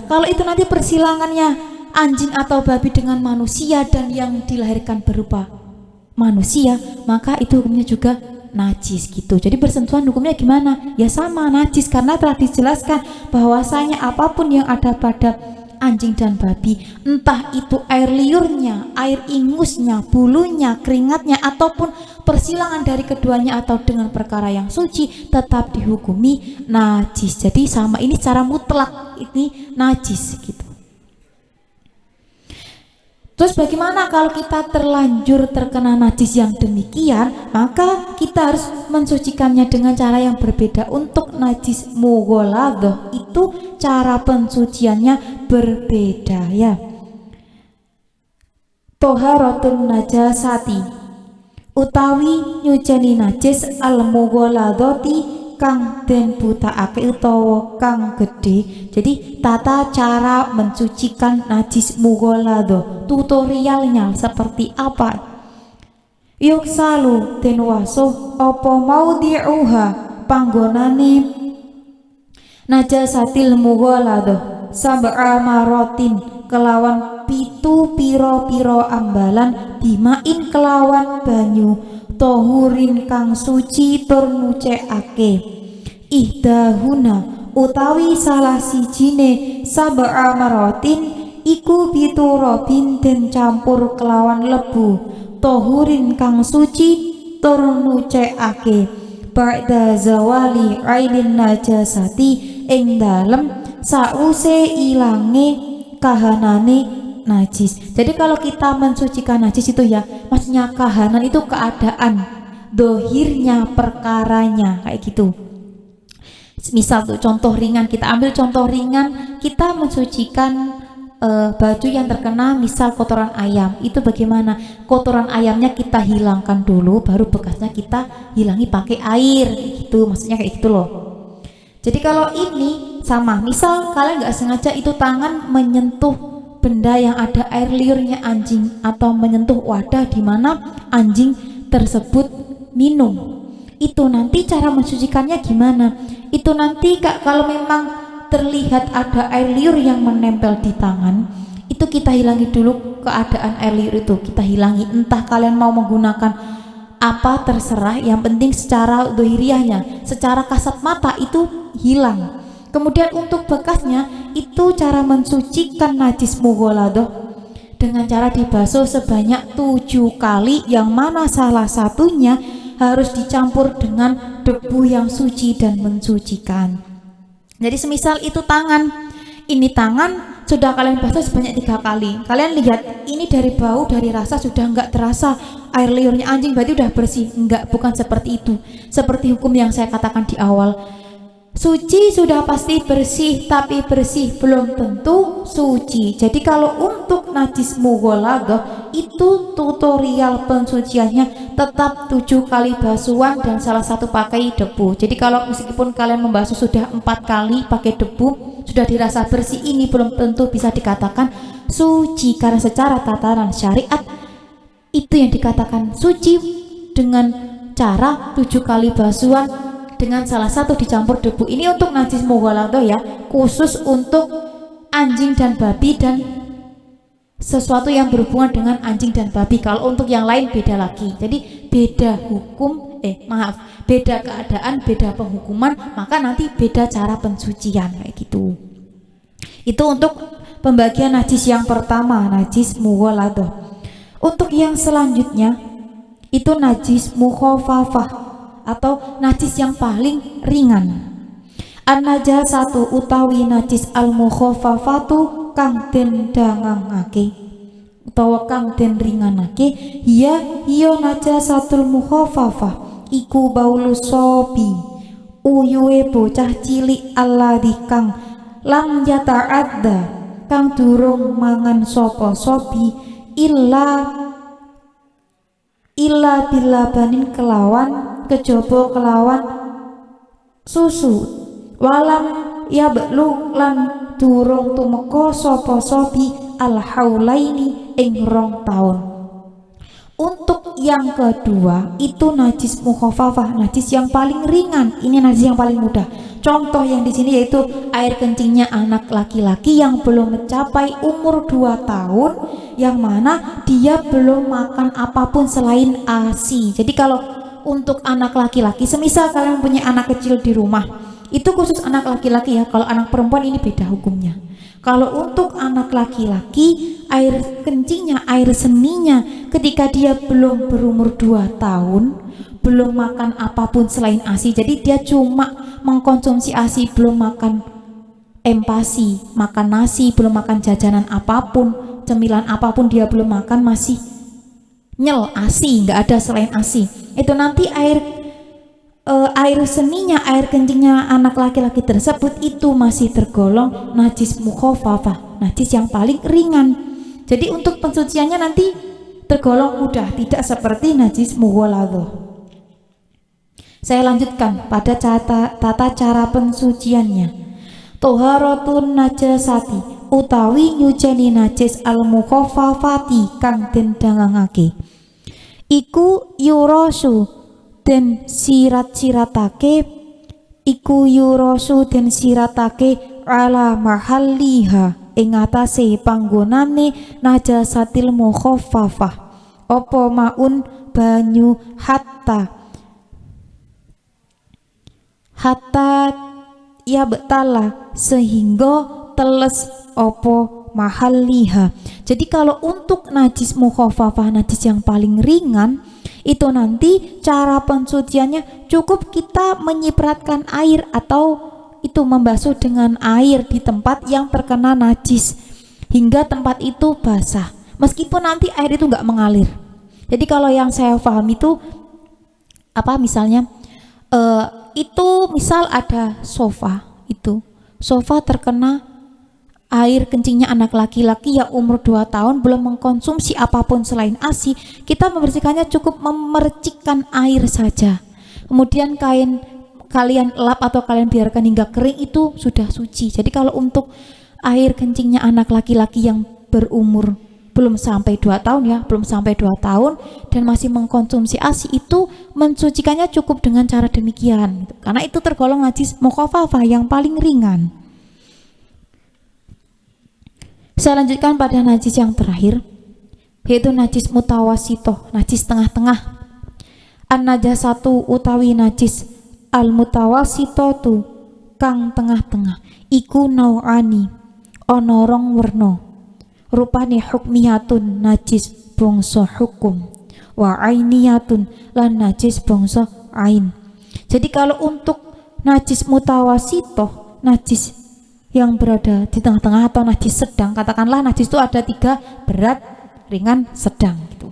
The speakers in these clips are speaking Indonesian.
Kalau itu nanti persilangannya anjing atau babi dengan manusia dan yang dilahirkan berupa manusia, maka itu hukumnya juga najis gitu. Jadi bersentuhan hukumnya gimana? Ya sama, najis, karena telah dijelaskan bahwasanya apapun yang ada pada anjing dan babi, entah itu air liurnya, air ingusnya, bulunya, keringatnya, ataupun persilangan dari keduanya atau dengan perkara yang suci, tetap dihukumi najis. Jadi sama, ini secara mutlak ini najis gitu. Terus bagaimana kalau kita terlanjur terkena najis yang demikian? Maka kita harus mensucikannya dengan cara yang berbeda. Untuk najis mughaladhah itu cara pensuciannya berbeda ya. Toharatun najasati utawi nyuceni najis al mughaladhati kang den butakake utawa kang gede. Jadi tata cara mensucikan najis mughaladhah, tutorialnya seperti apa? Yuksalu den wasuh apa maudhi'uha panggonane najasatil mughaladhah sab'a maratin kelawan pitu piro-piro ambalan bimain kelawan banyu tohurin kang suci tur nucekake ihdahuna utawi salah sijine sab'a maratin iku biturabin den campur kelawan lebu tohurin kang suci tur nucekake ba'da zawali ainin najasati ing dalem sause ilange kahanane najis. Jadi kalau kita mensucikan najis itu ya, maksudnya kahanan itu keadaan, dohirnya, perkaranya kayak gitu. Misal tuh contoh ringan, kita ambil contoh ringan, kita mensucikan baju yang terkena misal kotoran ayam. Itu bagaimana? Kotoran ayamnya kita hilangkan dulu, baru bekasnya kita hilangi pakai air gitu, maksudnya kayak gitu loh. Jadi kalau ini sama, misal kalian nggak sengaja itu tangan menyentuh benda yang ada air liurnya anjing atau menyentuh wadah di mana anjing tersebut minum, itu nanti cara mensucikannya gimana? Itu nanti kalau memang terlihat ada air liur yang menempel di tangan, itu kita hilangi dulu keadaan air liur itu, kita hilangi. Entah kalian mau menggunakan apa terserah, yang penting secara dohiriahnya, secara kasat mata itu hilang. Kemudian untuk bekasnya itu cara mensucikan najis mughaladhah dengan cara dibasuh sebanyak 7 kali, yang mana salah satunya harus dicampur dengan debu yang suci dan mensucikan. Jadi semisal itu tangan, ini tangan sudah kalian basuh sebanyak 3 kali. Kalian lihat ini dari bau, dari rasa sudah enggak terasa air liurnya anjing, berarti udah bersih. Enggak, bukan seperti itu. Seperti hukum yang saya katakan di awal, suci sudah pasti bersih, tapi bersih belum tentu suci. Jadi kalau untuk najis mughaladhah itu tutorial pensuciannya tetap 7 kali basuhan dan salah satu pakai debu. Jadi kalau meskipun kalian membasuh sudah 4 kali pakai debu, sudah dirasa bersih, ini belum tentu bisa dikatakan suci, karena secara tataran syariat itu yang dikatakan suci dengan cara 7 kali basuhan dengan salah satu dicampur debu. Ini untuk najis mughaladhah ya, khusus untuk anjing dan babi dan sesuatu yang berhubungan dengan anjing dan babi. Kalau untuk yang lain beda lagi. Jadi beda hukum, beda keadaan, beda penghukuman, maka nanti beda cara pensucian kayak gitu. Itu untuk pembagian najis yang pertama, najis mughaladhah. Untuk yang selanjutnya itu najis mukhaffafah atau najis yang paling ringan. An-najasatu utawi najis al-mukhaffafatu kang den dangangake utawa kang den ringanake, hiya najasatul mukhaffafah iku baulus sobi, uyuwe bocah cilik alladzi kang lam yata'adda kang durung mangan sapa sobi illa bilabanin kelawan kejaba kelawan susu, walam ya belu lan durung tumeka sapa sobi al haulaini ing 2 taun. Untuk yang kedua itu najis mukhafafah, najis yang paling ringan. Ini najis yang paling mudah. Contoh yang di sini yaitu air kencingnya anak laki-laki yang belum mencapai umur 2 tahun, yang mana dia belum makan apapun selain ASI. Jadi kalau untuk anak laki-laki, semisal kalian punya anak kecil di rumah, itu khusus anak laki-laki ya. Kalau anak perempuan ini beda hukumnya. Kalau untuk anak laki-laki, air kencingnya, air seninya ketika dia belum berumur 2 tahun, belum makan apapun selain ASI, jadi dia cuma mengkonsumsi ASI, belum makan empasi, makan nasi, belum makan jajanan apapun, cemilan apapun dia belum makan, masih nyel ASI, nggak ada selain ASI. Itu nanti air seninya, air kencingnya anak laki-laki tersebut itu masih tergolong najis mukhafafah, najis yang paling ringan. Jadi untuk pensuciannya nanti tergolong mudah, tidak seperti najis mughalladhah. Saya lanjutkan pada tata cara pensuciannya. Toharatun najasati utawi nyuceni najis al mukhafafati kang den dangangake iku yurasu den siratake ala mahalliha ing atase panggonane najasatil mukhaffafah apa maun banyu hatta ya betala sehingga teles opo mahalliha. Jadi kalau untuk najis mukhafafah, najis yang paling ringan, itu nanti cara pensuciannya cukup kita menyipratkan air atau itu membasuh dengan air di tempat yang terkena najis hingga tempat itu basah, meskipun nanti air itu nggak mengalir. Jadi kalau yang saya paham itu apa, misalnya itu misal ada sofa, itu sofa terkena air kencingnya anak laki-laki yang umur 2 tahun belum mengkonsumsi apapun selain ASI, kita membersihkannya cukup memercikkan air saja, kemudian kain kalian lap atau kalian biarkan hingga kering, itu sudah suci. Jadi kalau untuk air kencingnya anak laki-laki yang berumur belum sampai 2 tahun ya, belum sampai 2 tahun dan masih mengkonsumsi ASI, itu mensucikannya cukup dengan cara demikian gitu. Karena itu tergolong najis mukhafafah yang paling ringan. Saya lanjutkan pada najis yang terakhir, yaitu najis mutawasitoh, najis tengah-tengah. An-najasatu utawi najis al-mutawasitotu kang tengah-tengah iku nau'ani ana rong werna, rupane hukmiyatun najis bangsa hukum wa ainiyatun lan najis bangsa ain. Jadi kalau untuk najis mutawasitoh, najis yang berada di tengah-tengah atau najis sedang, katakanlah najis itu ada 3, berat, ringan, sedang gitu.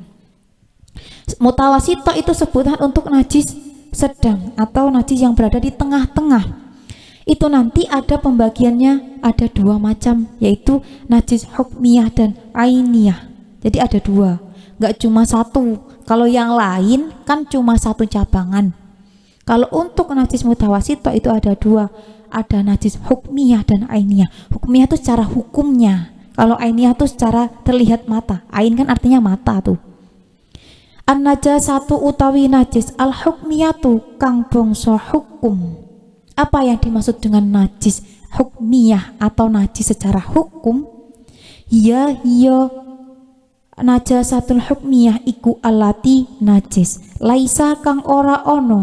Mutawasitoh itu sebutan untuk najis sedang atau najis yang berada di tengah-tengah. Itu nanti ada pembagiannya, ada 2 macam, yaitu najis hukmiyah dan ainiyah. Jadi ada 2, nggak cuma 1. Kalau yang lain kan cuma 1 cabangan. Kalau untuk najis mutawasitoh itu ada 2, ada najis hukmiyah dan ainiyah. Hukmiyah itu secara hukumnya, kalau ainiyah itu secara terlihat mata. Ain kan artinya mata tuh. An-najasatu utawi najis al-hukmiyatu kang bangsa hukum. Apa yang dimaksud dengan najis hukmiyah atau najis secara hukum? Hiya najasatul hukmiyah iku alati najis laisa kang ora ono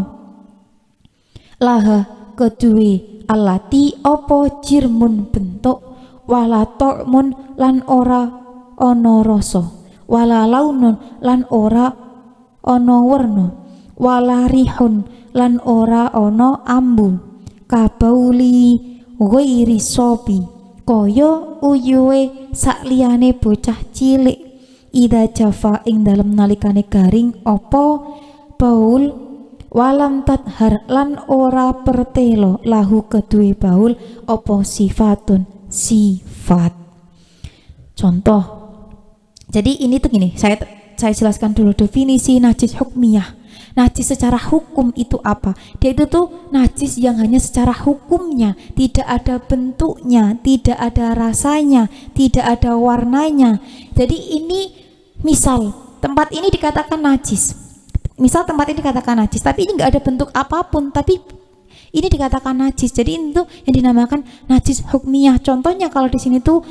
laha kedue alati opo jirmun bentuk wala ta'mun lan ora ono rasa wala launun lan ora ono werna wala rihun lan ora ono ambu kabauli ghairi sobi kaya uyuwe sakliyane bocah cilik ida jafa ing dalem nalikane garing opo baul walam tadhar lan ora pertelo lahu kedue baul opo sifatun sifat. Contoh, jadi ini tuh gini, saya jelaskan dulu definisi najis hukmiyah. Najis secara hukum itu apa? Dia itu tuh najis yang hanya secara hukumnya, tidak ada bentuknya, tidak ada rasanya, tidak ada warnanya. Jadi ini misal tempat ini dikatakan najis. Misal tempat ini dikatakan najis, tapi ini nggak ada bentuk apapun, tapi ini dikatakan najis. Jadi itu yang dinamakan najis hukmiyah. Contohnya kalau di sini tuh